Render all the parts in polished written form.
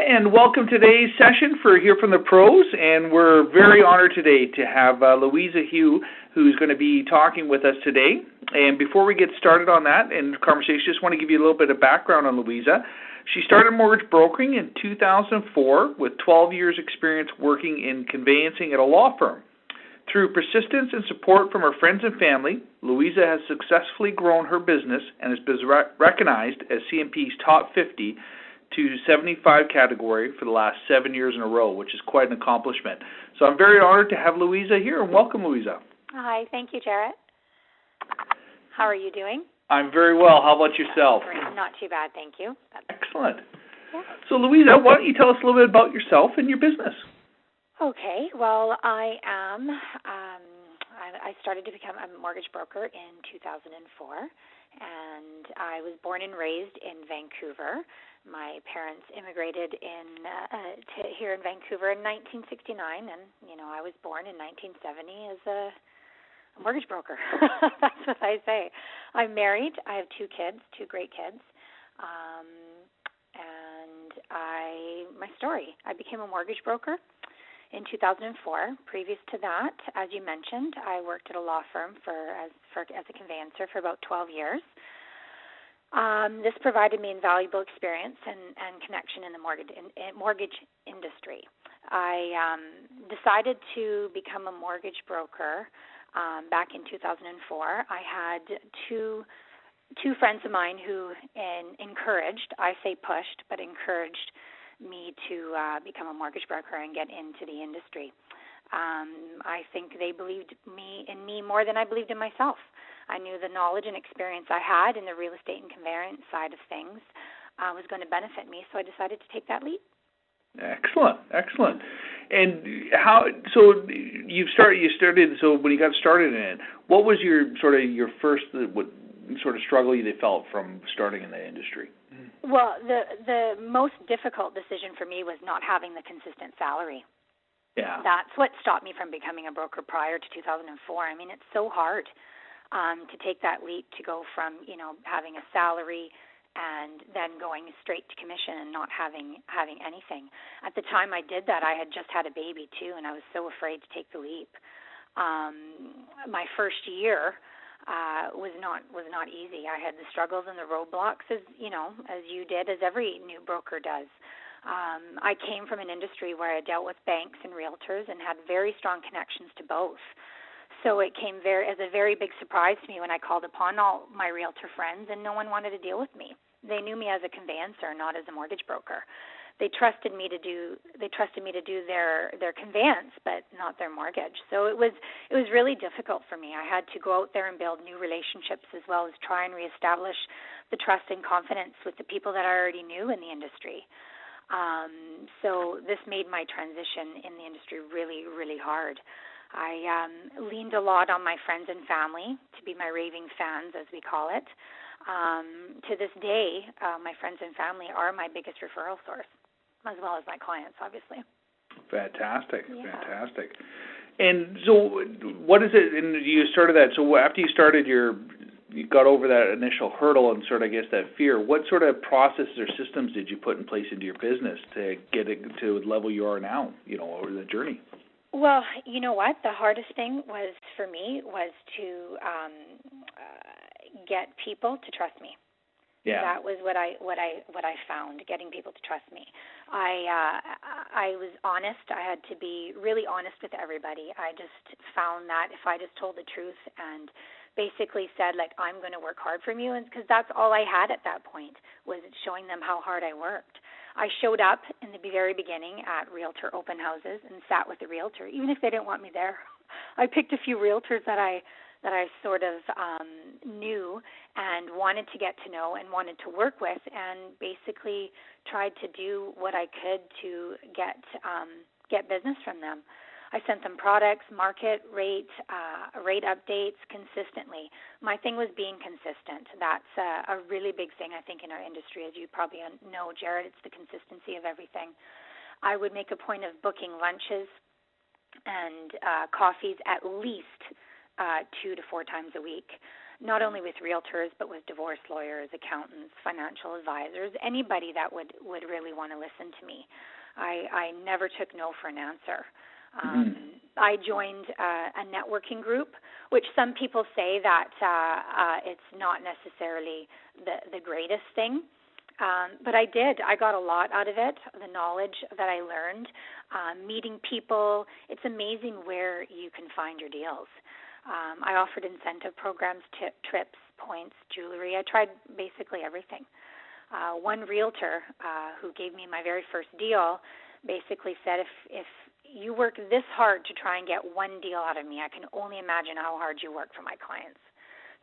and welcome to today's session for Hear from the Pros, and we're very honored today to have Luisa Hough, who's going to be talking with us today. And before we get started on that and the conversation, just want to give you a little bit of background on Luisa. She started mortgage brokering in 2004 with 12 years experience working in conveyancing at a law firm. Through persistence and support from her friends and family, Luisa has successfully grown her business and has been recognized as CMP's top 50 to 75 category for the last 7 years in a row, which is quite an accomplishment. So I'm very honored to have Luisa here, and welcome, Luisa. Hi, thank you, Jarrett. How are you doing? I'm very well. How about yourself? Great. Not too bad, thank you. Excellent. Yeah. So, Luisa, why don't you tell us a little bit about yourself and your business? Okay, well, I started to become a mortgage broker in 2004, and I was born and raised in Vancouver. My parents immigrated here in Vancouver in 1969, and, I was born in 1970 as a mortgage broker. That's what I say. I'm married. I have two great kids, and my story, I became a mortgage broker in 2004. Previous to that, as you mentioned, I worked at a law firm as a conveyancer for about 12 years. This provided me invaluable experience and connection in the mortgage industry. I decided to become a mortgage broker back in 2004. I had two friends of mine who encouraged, I say pushed, but encouraged me to become a mortgage broker and get into the industry. I think they believed in me more than I believed in myself. I knew the knowledge and experience I had in the real estate and conveyance side of things was going to benefit me, so I decided to take that leap. Excellent. And so you started, so when you got started in it, what was your first struggle you felt from starting in the industry? Well, the most difficult decision for me was not having the consistent salary. Yeah. That's what stopped me from becoming a broker prior to 2004. I mean, it's so hard to take that leap to go from, having a salary and then going straight to commission and not having anything. At the time I did that, I had just had a baby too, and I was so afraid to take the leap. My first year was not easy. I had the struggles and the roadblocks, as you did, as every new broker does. I came from an industry where I dealt with banks and realtors and had very strong connections to both. So it came as a very big surprise to me when I called upon all my realtor friends, and no one wanted to deal with me. They knew me as a conveyancer, not as a mortgage broker. They trusted me to do their conveyance, but not their mortgage. So it was really difficult for me. I had to go out there and build new relationships, as well as try and reestablish the trust and confidence with the people that I already knew in the industry. So this made my transition in the industry really, really hard. I leaned a lot on my friends and family to be my raving fans, as we call it. To this day, my friends and family are my biggest referral source, as well as my clients, obviously. Fantastic. And so what is it, and you started that, so after you started you got over that initial hurdle and that fear, what sort of processes or systems did you put in place into your business to get it to the level you are now, over the journey? Well, you know what? The hardest thing for me was to get people to trust me. Yeah. That was what I found, getting people to trust me. I was honest. I had to be really honest with everybody. I just found that if I just told the truth and basically said, I'm going to work hard for you, because that's all I had at that point, was showing them how hard I worked. I showed up in the very beginning at realtor open houses and sat with the realtor, even if they didn't want me there. I picked a few realtors that I sort of knew and wanted to get to know and wanted to work with, and basically tried to do what I could to get business from them. I sent them products, market rate updates consistently. My thing was being consistent. That's a really big thing, I think, in our industry. As you probably know, Jared, it's the consistency of everything. I would make a point of booking lunches and coffees at least 2 to 4 times a week, not only with realtors, but with divorce lawyers, accountants, financial advisors, anybody that would really want to listen to me. I never took no for an answer. I joined a networking group, which some people say that it's not necessarily the greatest thing. But I did. I got a lot out of it, the knowledge that I learned, meeting people. It's amazing where you can find your deals. I offered incentive programs, trips, points, jewelry. I tried basically everything. One realtor who gave me my very first deal basically said, if you work this hard to try and get one deal out of me, I can only imagine how hard you work for my clients.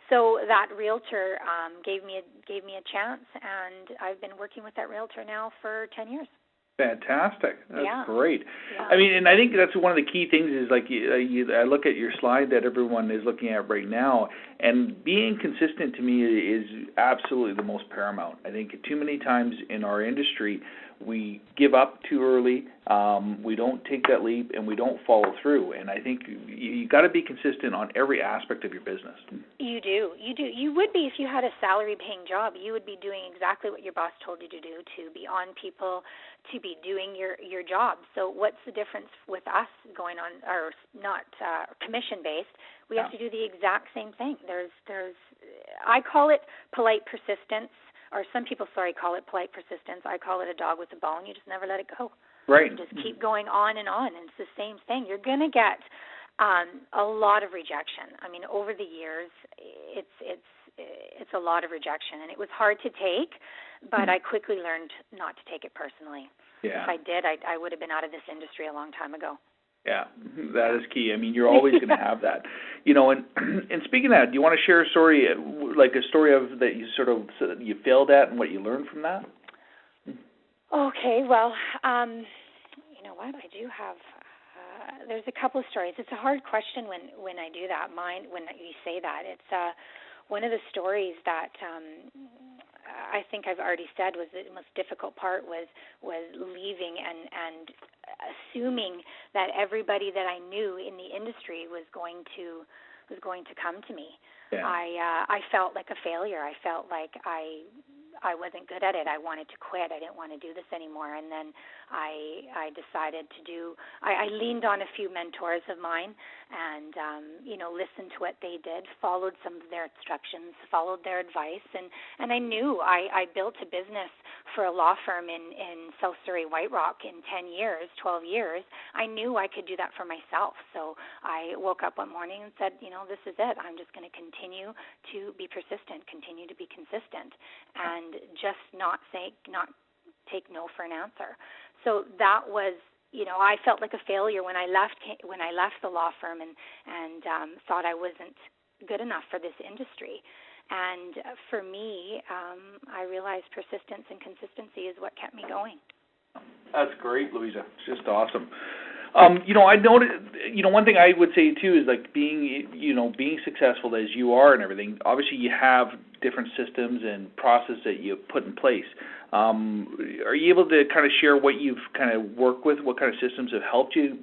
So that realtor gave me a chance, and I've been working with that realtor now for 10 years. Fantastic. That's great. Yeah. I mean, and I think that's one of the key things is like I look at your slide that everyone is looking at right now, and being consistent to me is absolutely the most paramount. I think too many times in our industry we give up too early, we don't take that leap, and we don't follow through. And I think you got to be consistent on every aspect of your business. You do. You would be if you had a salary-paying job. You would be doing exactly what your boss told you to do, to be on people, to be doing your job. So what's the difference with us going on, or not commission-based? We have to do the exact same thing. There's I call it polite persistence. Or some people, call it polite persistence. I call it a dog with a bone. You just never let it go. Right. You just keep going on, and it's the same thing. You're going to get a lot of rejection. I mean, over the years, it's a lot of rejection, and it was hard to take, but I quickly learned not to take it personally. Yeah. If I did, I would have been out of this industry a long time ago. Yeah, that is key. I mean, you're always going to have that, And speaking of that, do you want to share a story, like a story of that you you failed at and what you learned from that? Okay, well, you know what? I do have. There's a couple of stories. It's a hard question when I do that. When you say that, it's one of the stories that I think I've already said was the most difficult part was leaving and assuming that everybody that I knew in the industry was going to come to me. Yeah. I felt like a failure. I felt like I wasn't good at it. I wanted to quit. I didn't want to do this anymore. And then I decided to I leaned on a few mentors of mine and, listened to what they did, followed some of their instructions, followed their advice. And I knew I built a business for a law firm in South Surrey, White Rock in 12 years. I knew I could do that for myself. So I woke up one morning and said, this is it. I'm just going to continue to be persistent, continue to be consistent, and just not take no for an answer. So that was, I felt like a failure when I left the law firm and thought I wasn't good enough for this industry. And for me, I realized persistence and consistency is what kept me going. That's great, Luisa. It's just awesome. I noticed, one thing I would say too is like being successful as you are and everything. Obviously, you have different systems and process that you put in place. Are you able to kind of share what you've kind of worked with? What kind of systems have helped you,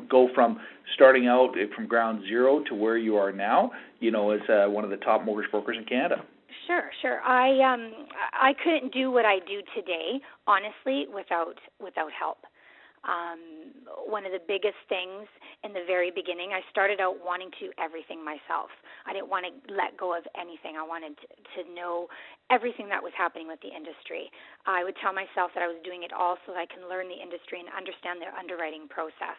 go from starting out from ground zero to where you are now, as one of the top mortgage brokers in Canada? Sure. I couldn't do what I do today, honestly, without help. One of the biggest things in the very beginning, I started out wanting to do everything myself. I didn't want to let go of anything. I wanted to know everything that was happening with the industry. I would tell myself that I was doing it all so that I can learn the industry and understand their underwriting process.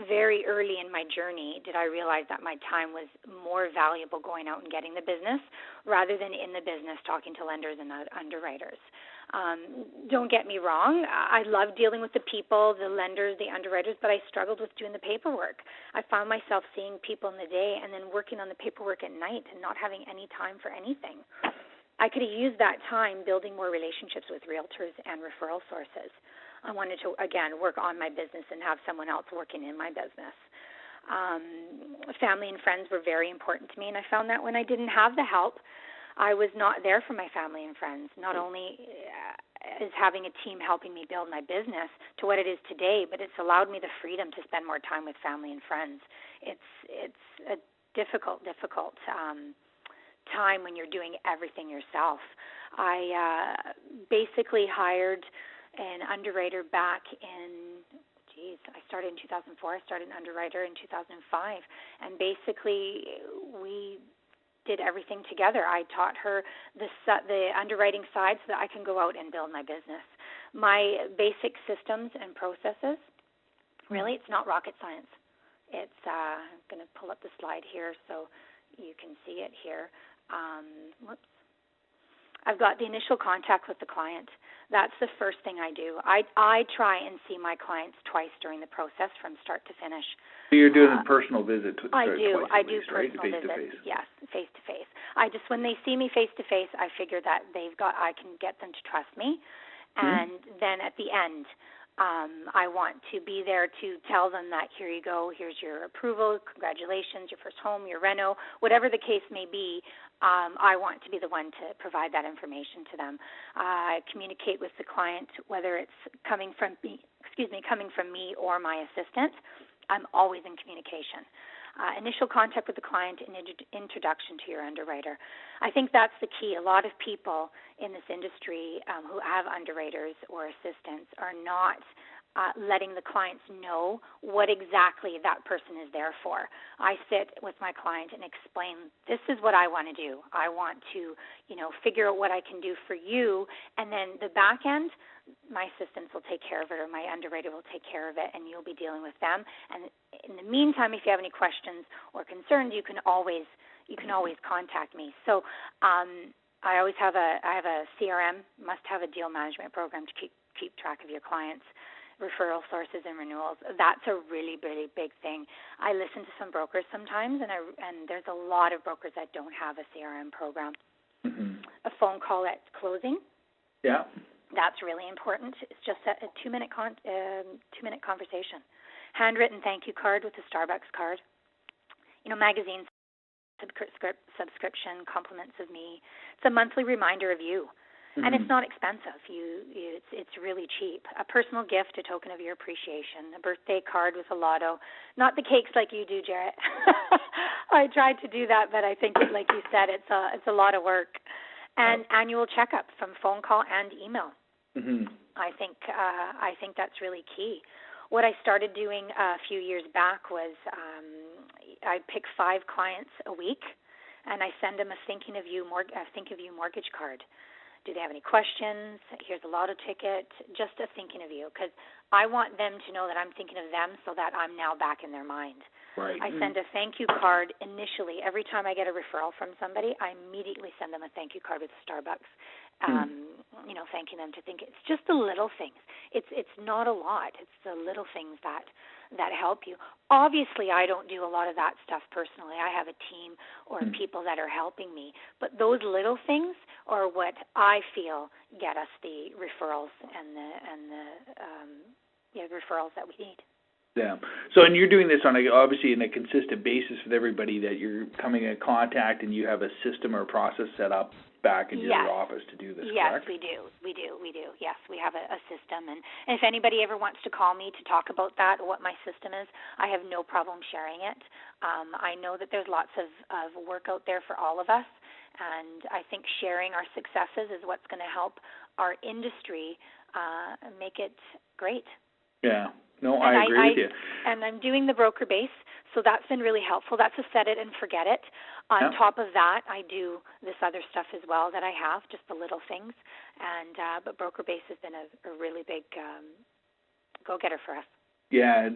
Very early in my journey did I realize that my time was more valuable going out and getting the business rather than in the business talking to lenders and underwriters. Don't get me wrong, I love dealing with the people, the lenders, the underwriters, but I struggled with doing the paperwork. I found myself seeing people in the day and then working on the paperwork at night and not having any time for anything. I could have used that time building more relationships with realtors and referral sources. I wanted to, again, work on my business and have someone else working in my business. Family and friends were very important to me, and I found that when I didn't have the help, I was not there for my family and friends. Not only is having a team helping me build my business to what it is today, but it's allowed me the freedom to spend more time with family and friends. It's a difficult time when you're doing everything yourself. I basically hired an underwriter back in, I started in 2004. I started an underwriter in 2005. And basically, we did everything together. I taught her the underwriting side so that I can go out and build my business. My basic systems and processes, really, it's not rocket science. It's, I'm going to pull up the slide here so you can see it here. I've got the initial contact with the client. That's the first thing I do. I try and see my clients twice during the process from start to finish. So you're doing a personal visit I do right? personal visits. Face-to-face. Yes, face-to-face. When they see me face-to-face, I figure that I can get them to trust me. And then at the end, I want to be there to tell them that here you go, here's your approval, congratulations, your first home, your reno, whatever the case may be. I want to be the one to provide that information to them. I communicate with the client, whether it's coming from me or my assistant. I'm always in communication. Initial contact with the client and introduction to your underwriter. I think that's the key. A lot of people in this industry who have underwriters or assistants are not letting the clients know what exactly that person is there for. I sit with my client and explain, this is what I want to do. I want to, figure out what I can do for you, and then the back end, my assistants will take care of it, or my underwriter will take care of it, and you'll be dealing with them. And in the meantime, if you have any questions or concerns, you can always contact me. So I always have I have a CRM, must have a deal management program to keep track of your clients, referral sources, and renewals. That's a really, really big thing. I listen to some brokers sometimes, and there's a lot of brokers that don't have a CRM program. A phone call at closing. Yeah. That's really important. It's just a 2-minute conversation. Handwritten thank you card with a Starbucks card. Magazine subscription, compliments of me. It's a monthly reminder of you. And it's not expensive. It's really cheap. A personal gift, a token of your appreciation. A birthday card with a lotto. Not the cakes like you do, Jarrett. I tried to do that, but I think, like you said, it's a lot of work. And annual checkup from phone call and email. I think that's really key. What I started doing a few years back was I'd pick 5 clients a week, and I send them a think of you mortgage card. Do they have any questions? Here's a lotto ticket, just a thinking of you, because I want them to know that I'm thinking of them so that I'm now back in their mind. Right. I send a thank you card initially. Every time I get a referral from somebody, I immediately send them a thank you card with Starbucks, thanking them to think. It's just the little things. It's not a lot. It's the little things that help you. Obviously, I don't do a lot of that stuff personally. I have a team or people that are helping me. But those little things are what I feel get us the referrals and the referrals that we need. Yeah. So, and you're doing this obviously in a consistent basis with everybody that you're coming in contact, and you have a system or process set up back in your office to do this, correct? Yes, we do. Yes, we have a system. And if anybody ever wants to call me to talk about that, what my system is, I have no problem sharing it. I know that there's lots of work out there for all of us, and I think sharing our successes is what's going to help our industry make it great. Yeah. No, I agree with you. And I'm doing the broker base, so that's been really helpful. That's a set it and forget it. On top of that, I do this other stuff as well that I have, just the little things. And but broker base has been a really big go-getter for us. Yeah,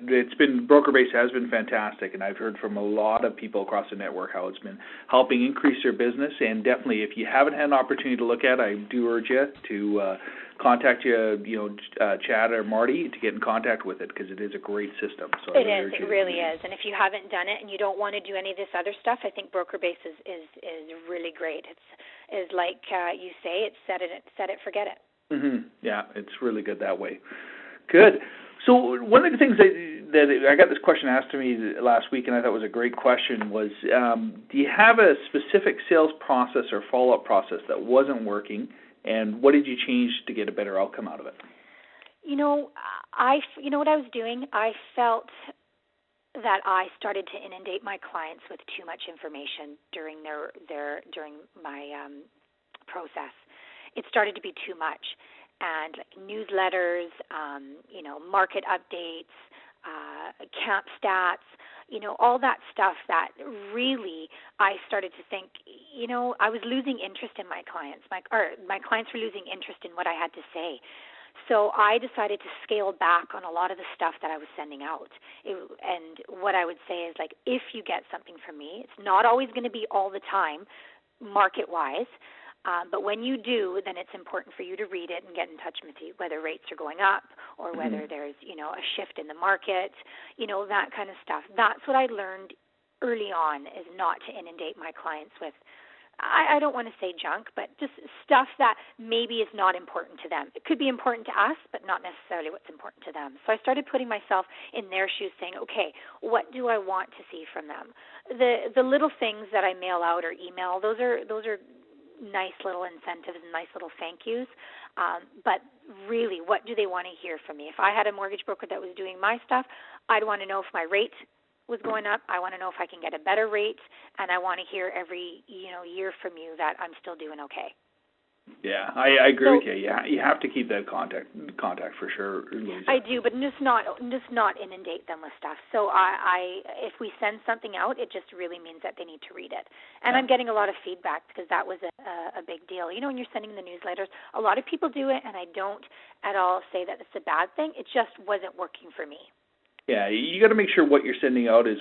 broker base has been fantastic, and I've heard from a lot of people across the network how it's been helping increase their business. And definitely, if you haven't had an opportunity to look at it, I do urge you to contact Chad or Marty to get in contact with it, because it is a great system. So it really is. And if you haven't done it and you don't want to do any of this other stuff, I think broker base is really great. It's like you say, it's set it, forget it. Yeah, it's really good that way. Good. So one of the things that I got this question asked to me last week, and I thought was a great question, was do you have a specific sales process or follow-up process that wasn't working, and what did you change to get a better outcome out of it? You know what I was doing? I felt that I started to inundate my clients with too much information during my process. It started to be too much, and like newsletters, market updates, camp stats, all that stuff that really I started to think, I was losing interest in my clients. My clients were losing interest in what I had to say. So I decided to scale back on a lot of the stuff that I was sending out. And what I would say is, like, if you get something from me, it's not always going to be all the time market-wise, but when you do, then it's important for you to read it and get in touch with you, whether rates are going up or whether there's, a shift in the market, that kind of stuff. That's what I learned early on, is not to inundate my clients with, I don't want to say junk, but just stuff that maybe is not important to them. It could be important to us, but not necessarily what's important to them. So I started putting myself in their shoes, saying, okay, what do I want to see from them? The little things that I mail out or email, those are nice little incentives and nice little thank yous. But really, what do they want to hear from me? If I had a mortgage broker that was doing my stuff, I'd want to know if my rate was going up. I want to know if I can get a better rate, and I want to hear every year from you that I'm still doing okay. Yeah, I agree with you. Yeah, you have to keep that contact for sure, Luisa. I do, but just not inundate them with stuff. So I if we send something out, it just really means that they need to read it. And I'm getting a lot of feedback, because that was a big deal. When you're sending the newsletters, a lot of people do it, and I don't at all say that it's a bad thing. It just wasn't working for me. Yeah, you got to make sure what you're sending out is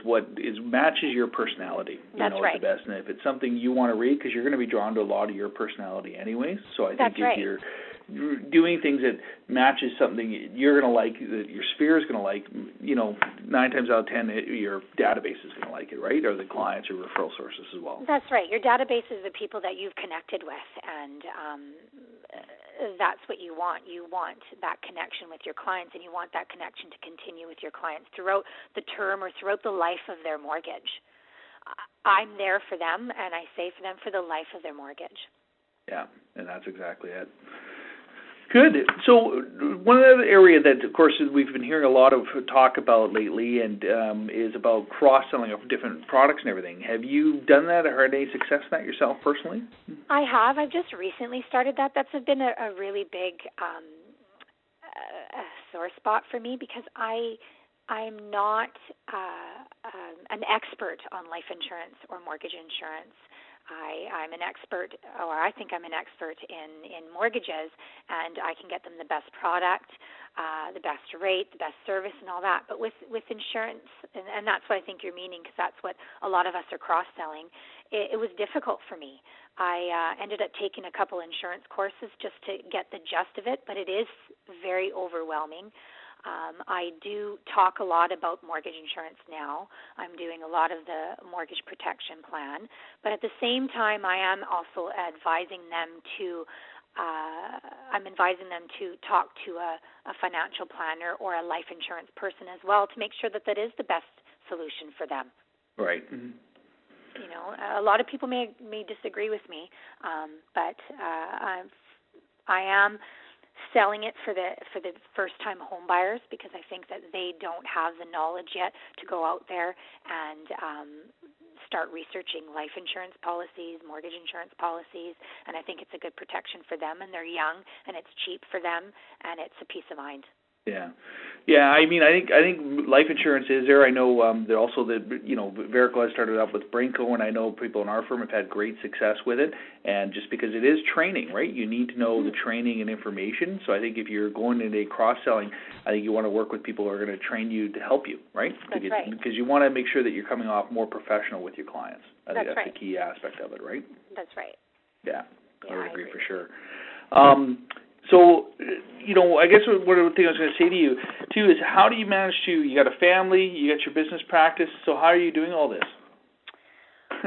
matches your personality. That's right. It's the best. And if it's something you want to read, because you're going to be drawn to a lot of your personality anyways. So I think if you're doing things that matches something you're going to like, that your sphere is going to like, 9 times out of 10, your database is going to like it, right? Or the clients or referral sources as well. That's right. Your database is the people that you've connected with, and that's what you want. You want that connection with your clients, and you want that connection to continue with your clients throughout the term or throughout the life of their mortgage. I'm there for them, and I say for them for the life of their mortgage. Yeah, and that's exactly it. Good. So one other area that, of course, we've been hearing a lot of talk about lately and is about cross-selling of different products and everything. Have you done that or had any success in that yourself personally? I have. I've just recently started that. That's been a really big sore spot for me, because I'm not an expert on life insurance or mortgage insurance. I'm an expert, or I think I'm an expert in mortgages, and I can get them the best product, the best rate, the best service, and all that. But with insurance, and that's what I think you're meaning, because that's what a lot of us are cross-selling, it was difficult for me. I ended up taking a couple insurance courses just to get the gist of it, but it is very overwhelming. I do talk a lot about mortgage insurance now. I'm doing a lot of the mortgage protection plan, but at the same time, I am also advising them to talk to a financial planner or a life insurance person as well, to make sure that is the best solution for them. Right. Mm-hmm. A lot of people may disagree with me, but I am selling it for the first-time home buyers, because I think that they don't have the knowledge yet to go out there and start researching life insurance policies, mortgage insurance policies, and I think it's a good protection for them, and they're young, and it's cheap for them, and it's a peace of mind. Yeah. I mean, I think life insurance is there. I know that also VERICO has started off with VERICO, and I know people in our firm have had great success with it. And just because it is training, right? You need to know the training and information. So I think if you're going into cross-selling, I think you want to work with people who are going to train you to help you, right? That's right. Because you want to make sure that you're coming off more professional with your clients. I think that's right. the key aspect of it, right? That's right. Yeah, I would agree for sure. So, I guess one of the things I was going to say to you, too, is how do you manage you got a family, you got your business practice, so how are you doing all this? I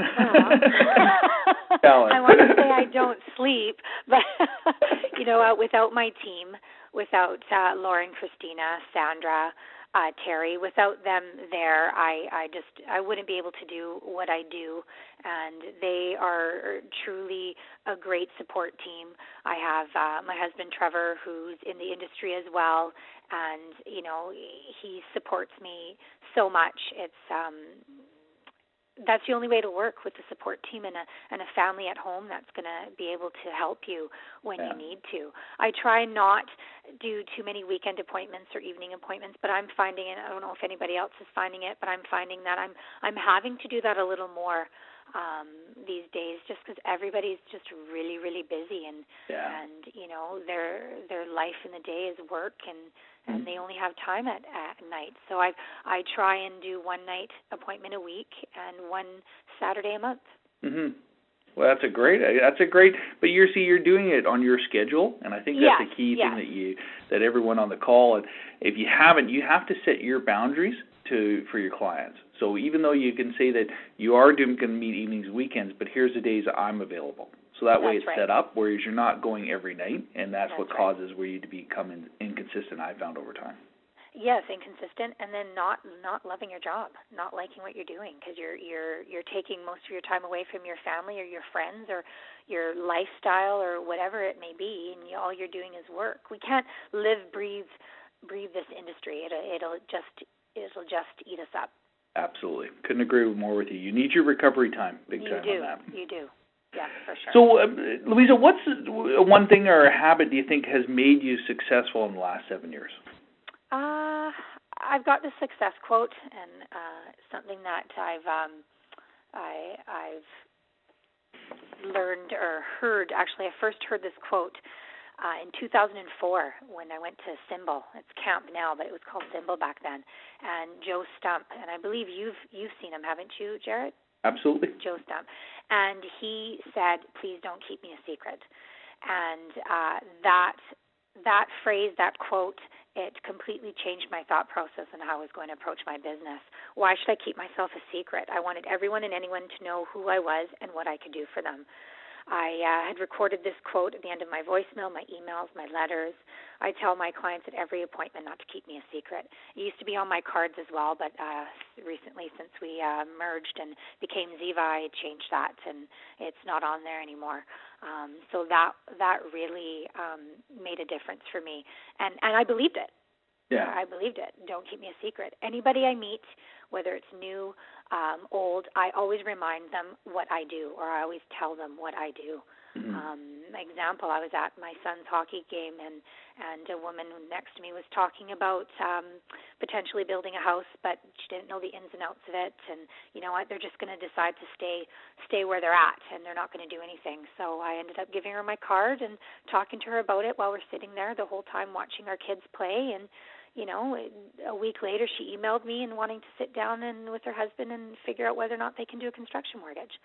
want to say I don't sleep, but, without my team, without Laura and Christina, Sandra, Terry. Without them there, I wouldn't be able to do what I do, and they are truly a great support team. I have my husband Trevor, who's in the industry as well, and he supports me so much. It's that's the only way to work, with a support team and a family at home that's going to be able to help you when you need to. I try not do too many weekend appointments or evening appointments, but I'm finding, and I don't know if anybody else is finding it, but I'm finding that I'm having to do that a little more these days, just because everybody's just really, really busy, and their life in the day is work, and they only have time at night. So I try and do one night appointment a week and one Saturday a month. Mhm. Well, that's a great. But you're doing it on your schedule, and I think that's the key thing that everyone on the call. And if you haven't, you have to set your boundaries for your clients. So even though you can say that you are going to meet evenings and weekends, but here's the days I'm available. So that way it's set up, whereas you're not going every night, and that's what causes where you to become inconsistent, I've found over time. Yes, inconsistent, and then not loving your job, not liking what you're doing, because you're taking most of your time away from your family or your friends or your lifestyle or whatever it may be, and all you're doing is work. We can't live, breathe this industry. It'll just eat us up. Absolutely. Couldn't agree more with you. You need your recovery time, big time on that. You do. Yeah, for sure. So, Luisa, what's one thing or a habit do you think has made you successful in the last 7 years? I've got the success quote, and something that I've learned or heard. Actually, I first heard this quote in 2004 when I went to Symbol. It's Camp now, but it was called Symbol back then. And Joe Stump, and I believe you've seen him, haven't you, Jared? Absolutely. Joe Stump. And he said, "Please don't keep me a secret." And that phrase, that quote, it completely changed my thought process on how I was going to approach my business. Why should I keep myself a secret? I wanted everyone and anyone to know who I was and what I could do for them. I had recorded this quote at the end of my voicemail, my emails, my letters. I tell my clients at every appointment not to keep me a secret. It used to be on my cards as well, but recently, since we merged and became Ziva, I changed that, and it's not on there anymore. So that really made a difference for me, and I believed it. Yeah, I believed it. Don't keep me a secret. Anybody I meet, whether it's new, old, I always remind them what I do, or I always tell them what I do. Example, I was at my son's hockey game, and a woman next to me was talking about potentially building a house, but she didn't know the ins and outs of it, and you know what, they're just going to decide to stay where they're at, and they're not going to do anything. So I ended up giving her my card and talking to her about it while we're sitting there the whole time watching our kids play, and you know, a week later she emailed me and wanting to sit down and with her husband and figure out whether or not they can do a construction mortgage.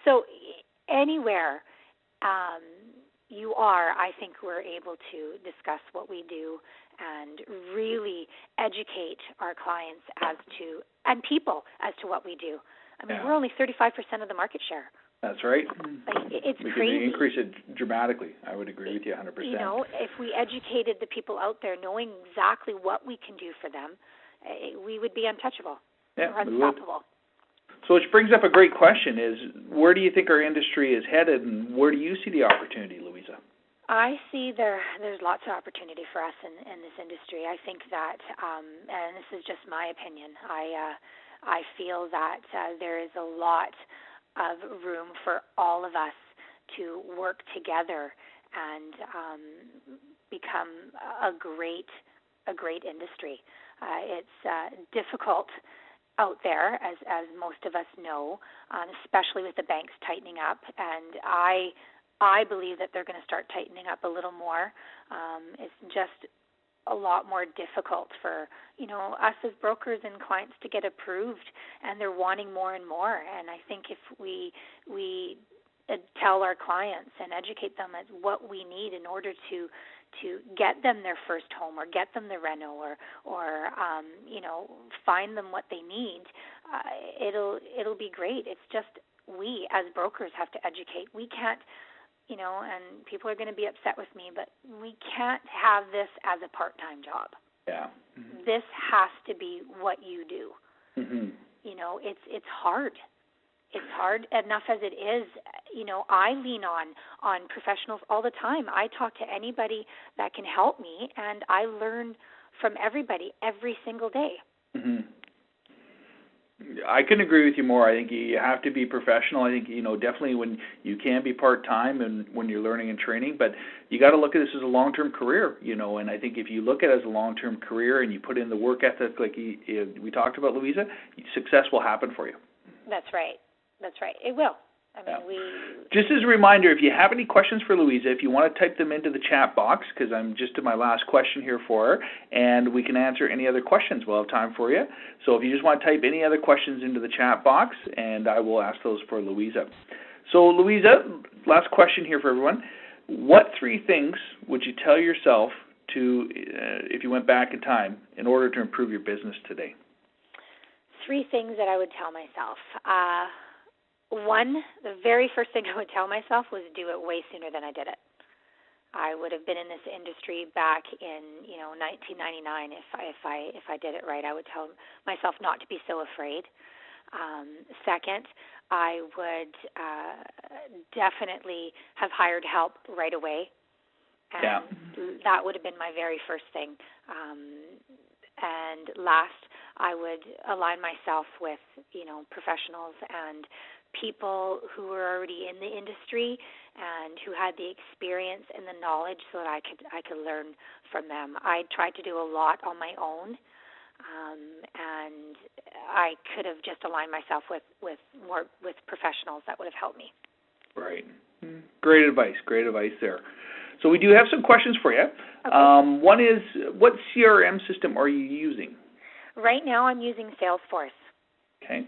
So anywhere you are, I think we're able to discuss what we do and really educate our clients and people as to what we do. I mean, we're only 35% of the market share. That's right. Like, it's we crazy. We can increase it dramatically. I would agree with you 100%. You know, if we educated the people out there knowing exactly what we can do for them, we would be untouchable or unstoppable. So which brings up a great question is, where do you think our industry is headed, and where do you see the opportunity, Luisa? I see there's lots of opportunity for us in this industry. I think that, and this is just my opinion, I feel that there is a lot of room for all of us to work together and become a great industry. It's difficult out there, as most of us know, especially with the banks tightening up, and I believe that they're going to start tightening up a little more. It's just a lot more difficult for, you know, us as brokers and clients to get approved, and they're wanting more and more. And I think if we tell our clients and educate them as what we need in order to get them their first home or get them the reno or you know, find them what they need, it'll be great. It's just we as brokers have to educate. We can't, you know, and people are going to be upset with me, but we can't have this as a part-time job. Yeah. This has to be what you do. You know, it's hard. It's hard enough as it is. You know, I lean on professionals all the time. I talk to anybody that can help me, and I learn from everybody every single day. I couldn't agree with you more. I think you have to be professional. I think, you know, definitely when you can be part-time and when you're learning and training, but you got to look at this as a long-term career, you know, and I think if you look at it as a long-term career and you put in the work ethic like we talked about, Luisa, success will happen for you. That's right. That's right. It will. I mean, Just as a reminder, if you have any questions for Luisa, if you want to type them into the chat box, because I'm just to my last question here for her, and we can answer any other questions. We'll have time for you. So if you just want to type any other questions into the chat box, and I will ask those for Luisa. So Luisa, last question here for everyone. What 3 things would you tell yourself to, if you went back in time, in order to improve your business today? 3 things that I would tell myself. One, the very first thing I would tell myself was do it way sooner than I did it. I would have been in this industry back in, 1999 if I did it right. I would tell myself not to be so afraid. Second, I would definitely have hired help right away. And that would have been my very first thing. And last, I would align myself with, professionals and people who were already in the industry and who had the experience and the knowledge so that I could learn from them. I tried to do a lot on my own, and I could have just aligned myself with professionals that would have helped me. Right. Great advice there. So we do have some questions for you. Okay. One is, what CRM system are you using? Right now I'm using Salesforce. Okay.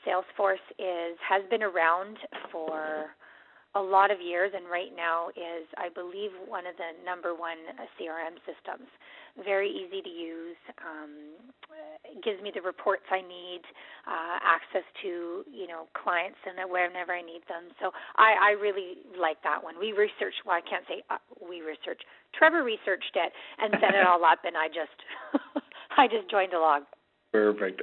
Salesforce has been around for a lot of years, and right now is, I believe, one of the number 1 CRM systems. Very easy to use. It gives me the reports I need, access to, clients and whenever I need them. So I really like that one. We researched, well, I can't say we researched. Trevor researched it and set it all up, and I just I just joined along. Perfect.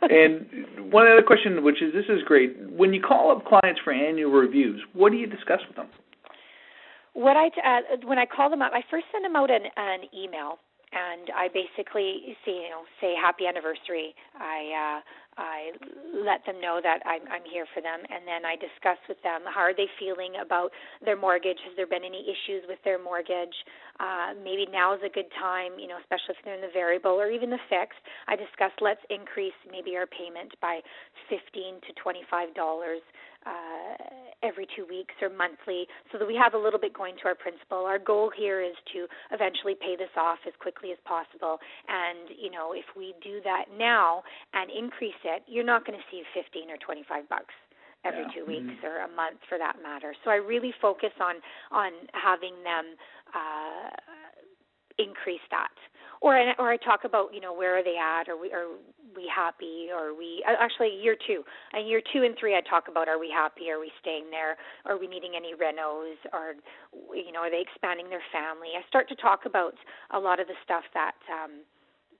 And one other question, this is great. When you call up clients for annual reviews, what do you discuss with them? When I call them up, I first send them out an email, and I basically say happy anniversary. I let them know that I'm here for them, and then I discuss with them how are they feeling about their mortgage. Has there been any issues with their mortgage? Maybe now is a good time, especially if they're in the variable or even the fixed. I discuss let's increase maybe our payment by $15 to $25 every 2 weeks or monthly, so that we have a little bit going to our principal. Our goal here is to eventually pay this off as quickly as possible, and if we do that now and increase it, you're not going to see $15 or $25 every 2 weeks or a month for that matter. So I really focus on having them increase that. Or I talk about, where are they at? Are we happy? Or actually year 2. And year 2 and 3 I talk about, are we happy? Are we staying there? Are we needing any renos? Or, are they expanding their family? I start to talk about a lot of the stuff that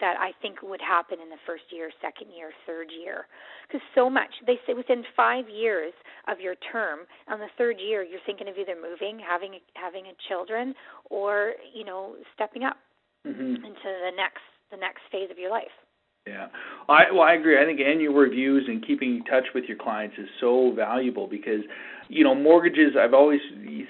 I think would happen in the first year, second year, third year. Because so much, they say within 5 years of your term, on the third year, you're thinking of either moving, having a children, or, stepping up into the next phase of your life. Yeah. I agree. I think annual reviews and keeping in touch with your clients is so valuable because, mortgages, I've always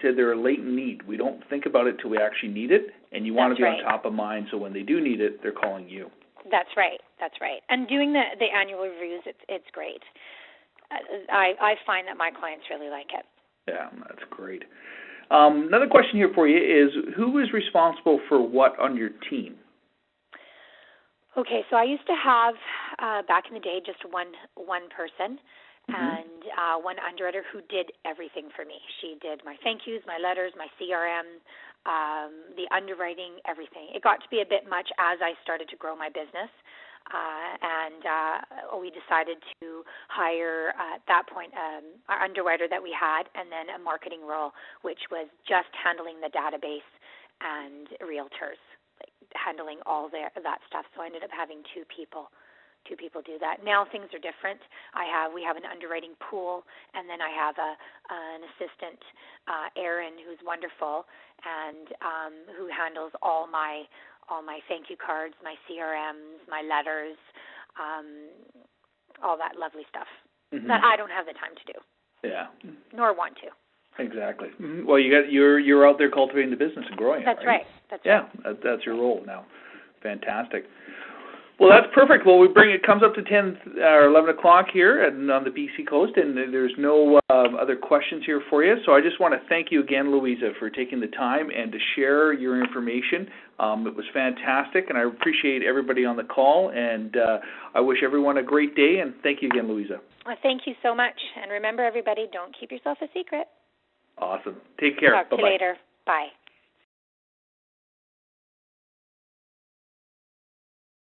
said they're a latent need. We don't think about it till we actually need it, and you want to be on top of mind so when they do need it, they're calling you. That's right. And doing the annual reviews, it's great. I find that my clients really like it. Yeah, that's great. Another question here for you is, who is responsible for what on your team? Okay, so I used to have, back in the day, just one person and one underwriter who did everything for me. She did my thank yous, my letters, my CRM, the underwriting, everything. It got to be a bit much as I started to grow my business, and we decided to hire, at that point, our underwriter that we had, and then a marketing role, which was just handling the database and realtors. handling all that stuff. So I ended up having two people do that. Now things are different. We have an underwriting pool, and then I have an assistant, Erin, who's wonderful, and who handles all my thank you cards, my CRMs, my letters, all that lovely stuff that I don't have the time to do. Yeah. Nor want to. Exactly. Well, you're out there cultivating the business and growing it. That's right. That's right. Yeah, that's your role now. Fantastic. Well, that's perfect. Well, it comes up to 10 or 11 o'clock here on the BC coast, and there's no other questions here for you. So I just want to thank you again, Luisa, for taking the time and to share your information. It was fantastic, and I appreciate everybody on the call, and I wish everyone a great day, and thank you again, Luisa. Well, thank you so much. And remember, everybody, don't keep yourself a secret. Awesome. Take care. Talk to you later. Bye.